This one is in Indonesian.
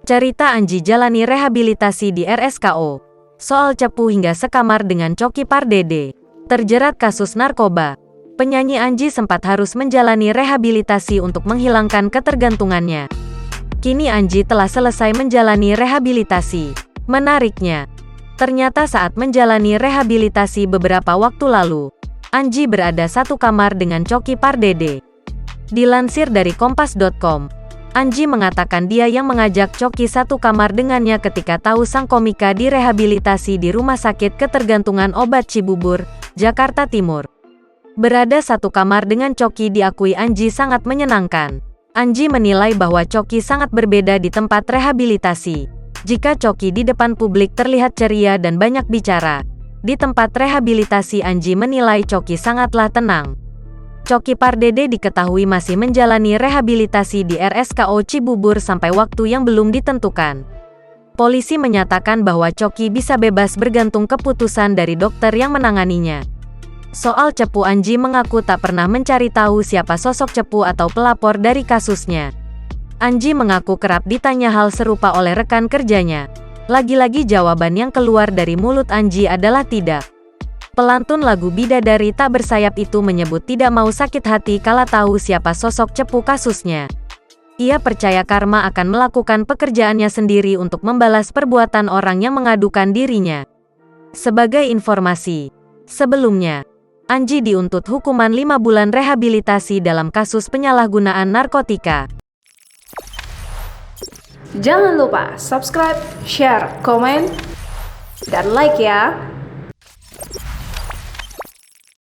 Cerita Anji jalani rehabilitasi di RSKO. Soal cepu hingga sekamar dengan Coki Pardede. Terjerat kasus narkoba. Penyanyi Anji sempat harus menjalani rehabilitasi untuk menghilangkan ketergantungannya. Kini Anji telah selesai menjalani rehabilitasi. Menariknya, ternyata saat menjalani rehabilitasi beberapa waktu lalu, Anji berada satu kamar dengan Coki Pardede. Dilansir dari kompas.com, Anji mengatakan dia yang mengajak Coki satu kamar dengannya ketika tahu sang komika direhabilitasi di Rumah Sakit Ketergantungan Obat Cibubur, Jakarta Timur. Berada satu kamar dengan Coki diakui Anji sangat menyenangkan. Anji menilai bahwa Coki sangat berbeda di tempat rehabilitasi. Jika Coki di depan publik terlihat ceria dan banyak bicara, di tempat rehabilitasi Anji menilai Coki sangatlah tenang. Coki Pardede diketahui masih menjalani rehabilitasi di RSKO Cibubur sampai waktu yang belum ditentukan. Polisi menyatakan bahwa Coki bisa bebas bergantung keputusan dari dokter yang menanganinya. Soal cepu, Anji mengaku tak pernah mencari tahu siapa sosok cepu atau pelapor dari kasusnya. Anji mengaku kerap ditanya hal serupa oleh rekan kerjanya. Lagi-lagi jawaban yang keluar dari mulut Anji adalah tidak. Pelantun lagu Bidadari Tak Bersayap itu menyebut tidak mau sakit hati kala tahu siapa sosok cepu kasusnya. Ia percaya karma akan melakukan pekerjaannya sendiri untuk membalas perbuatan orang yang mengadukan dirinya. Sebagai informasi, sebelumnya, Anji diuntut hukuman 5 bulan rehabilitasi dalam kasus penyalahgunaan narkotika. Jangan lupa subscribe, share, komen, dan like ya!